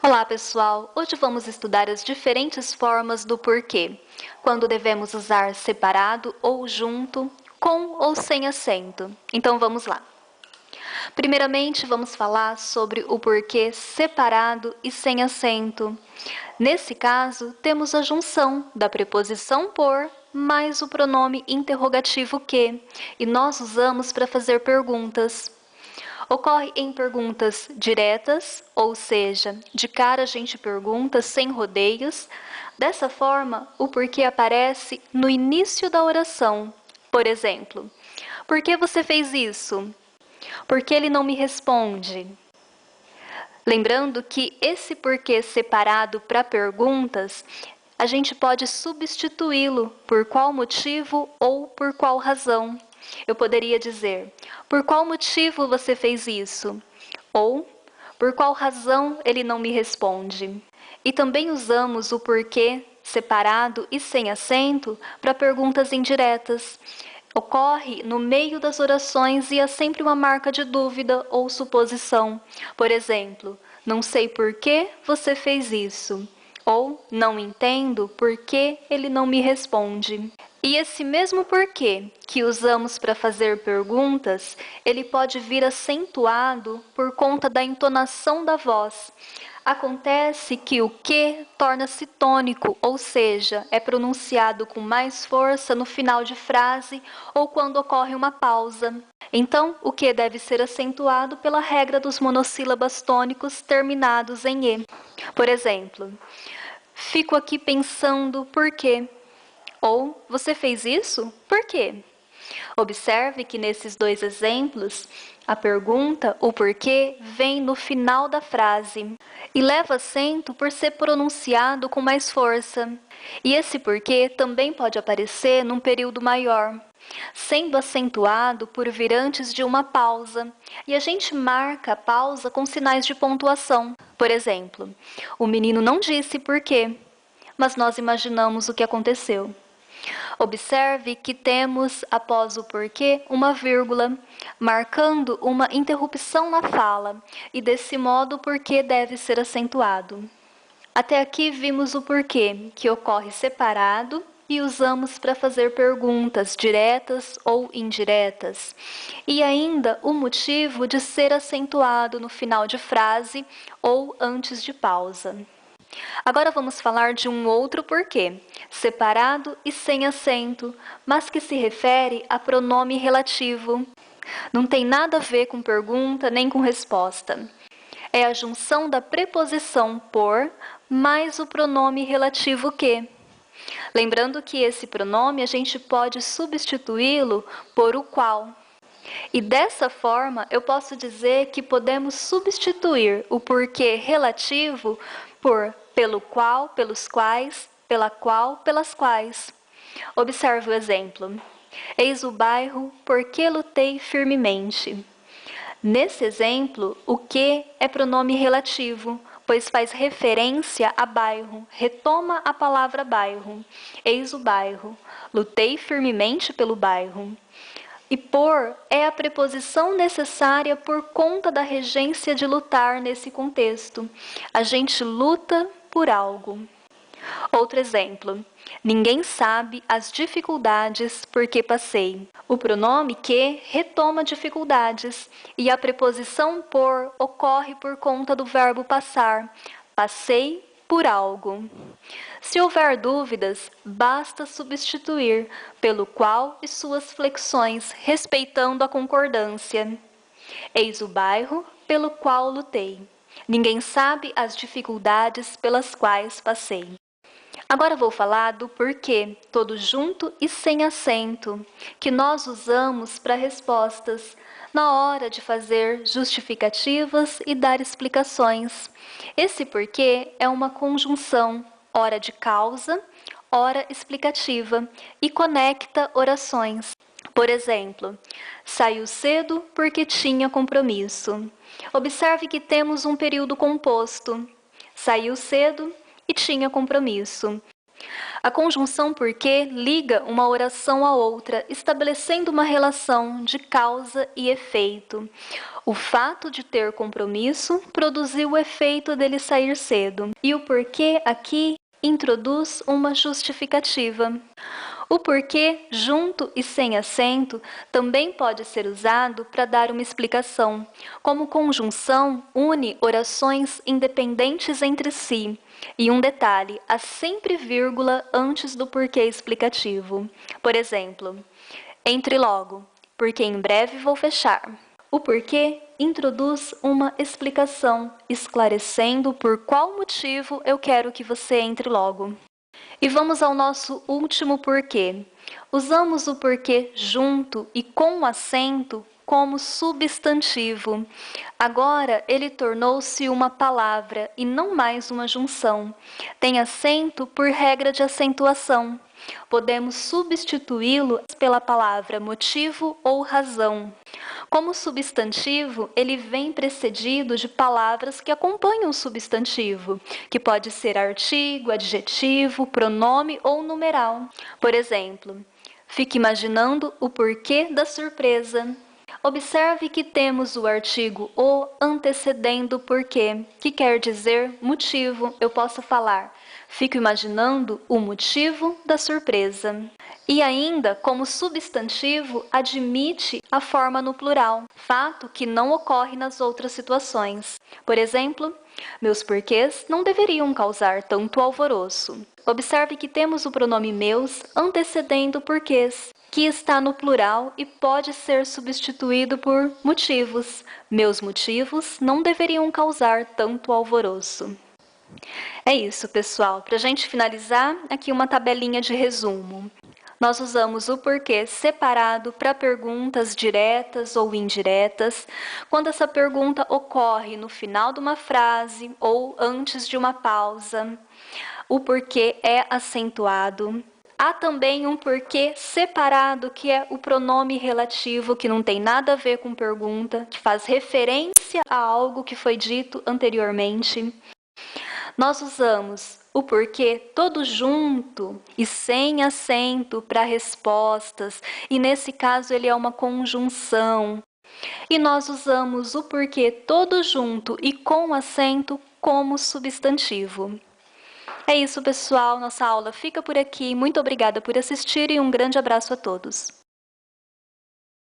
Olá, pessoal! Hoje vamos estudar as diferentes formas do porquê, quando devemos usar separado ou junto, com ou sem acento. Então, vamos lá. Primeiramente, vamos falar sobre o porquê separado e sem acento. Nesse caso, temos a junção da preposição por mais o pronome interrogativo que, e nós usamos para fazer perguntas. Ocorre em perguntas diretas, ou seja, de cara a gente pergunta sem rodeios. Dessa forma, o porquê aparece no início da oração. Por exemplo, por que você fez isso? Por que ele não me responde? Lembrando que esse porquê separado para perguntas, a gente pode substituí-lo por qual motivo ou por qual razão. Eu poderia dizer, por qual motivo você fez isso? Ou, por qual razão ele não me responde? E também usamos o porquê separado e sem acento para perguntas indiretas. Ocorre no meio das orações e é sempre uma marca de dúvida ou suposição. Por exemplo, não sei por que você fez isso. Ou não entendo por que ele não me responde. E esse mesmo porquê que usamos para fazer perguntas, ele pode vir acentuado por conta da entonação da voz. Acontece que o que torna-se tônico, ou seja, é pronunciado com mais força no final de frase ou quando ocorre uma pausa. Então, o que deve ser acentuado pela regra dos monossílabos tônicos terminados em E. Por exemplo, fico aqui pensando por quê? Ou, você fez isso? Por quê? Observe que nesses dois exemplos, a pergunta, o porquê, vem no final da frase e leva acento por ser pronunciado com mais força. E esse porquê também pode aparecer num período maior, sendo acentuado por vir antes de uma pausa. E a gente marca a pausa com sinais de pontuação. Por exemplo, o menino não disse por quê, mas nós imaginamos o que aconteceu. Observe que temos, após o porquê, uma vírgula, marcando uma interrupção na fala, e desse modo o porquê deve ser acentuado. Até aqui vimos o porquê, que ocorre separado e usamos para fazer perguntas diretas ou indiretas. E ainda o motivo de ser acentuado no final de frase ou antes de pausa. Agora vamos falar de um outro porquê, separado e sem acento, mas que se refere a pronome relativo. Não tem nada a ver com pergunta nem com resposta. É a junção da preposição por mais o pronome relativo que. Lembrando que esse pronome a gente pode substituí-lo por o qual. E dessa forma, eu posso dizer que podemos substituir o porquê relativo por pelo qual, pelos quais, pela qual, pelas quais. Observe o exemplo. Eis o bairro, porque lutei firmemente. Nesse exemplo, o que é pronome relativo, pois faz referência a bairro, retoma a palavra bairro. Eis o bairro, lutei firmemente pelo bairro. E por é a preposição necessária por conta da regência de lutar nesse contexto. A gente luta por algo. Outro exemplo. Ninguém sabe as dificuldades porque passei. O pronome que retoma dificuldades e a preposição por ocorre por conta do verbo passar. Passei por algo. Se houver dúvidas, basta substituir pelo qual e suas flexões, respeitando a concordância. Eis o bairro pelo qual lutei. Ninguém sabe as dificuldades pelas quais passei. Agora vou falar do porquê, todo junto e sem acento, que nós usamos para respostas, na hora de fazer justificativas e dar explicações. Esse porquê é uma conjunção, ora de causa, ora explicativa, e conecta orações. Por exemplo, saiu cedo porque tinha compromisso. Observe que temos um período composto. Saiu cedo e tinha compromisso. A conjunção porque liga uma oração à outra, estabelecendo uma relação de causa e efeito. O fato de ter compromisso produziu o efeito dele sair cedo. E o porquê aqui introduz uma justificativa. O porquê, junto e sem acento, também pode ser usado para dar uma explicação. Como conjunção, une orações independentes entre si. E um detalhe, há sempre vírgula antes do porquê explicativo. Por exemplo, entre logo, porque em breve vou fechar. O porquê introduz uma explicação, esclarecendo por qual motivo eu quero que você entre logo. E vamos ao nosso último porquê. Usamos o porquê junto e com acento como substantivo. Agora ele tornou-se uma palavra e não mais uma junção. Tem acento por regra de acentuação. Podemos substituí-lo pela palavra motivo ou razão. Como substantivo, ele vem precedido de palavras que acompanham o substantivo, que pode ser artigo, adjetivo, pronome ou numeral. Por exemplo, fique imaginando o porquê da surpresa. Observe que temos o artigo o antecedendo o porquê, que quer dizer motivo. Eu posso falar, fico imaginando o motivo da surpresa. E ainda, como substantivo, admite a forma no plural, fato que não ocorre nas outras situações. Por exemplo, meus porquês não deveriam causar tanto alvoroço. Observe que temos o pronome meus antecedendo porquês, que está no plural e pode ser substituído por motivos. Meus motivos não deveriam causar tanto alvoroço. É isso, pessoal. Para a gente finalizar, aqui uma tabelinha de resumo. Nós usamos o porquê separado para perguntas diretas ou indiretas, quando essa pergunta ocorre no final de uma frase ou antes de uma pausa. O porquê é acentuado. Há também um porquê separado, que é o pronome relativo, que não tem nada a ver com pergunta, que faz referência a algo que foi dito anteriormente. Nós usamos o porquê todo junto e sem acento para respostas, e nesse caso ele é uma conjunção. E nós usamos o porquê todo junto e com acento como substantivo. É isso, pessoal. Nossa aula fica por aqui. Muito obrigada por assistir e um grande abraço a todos.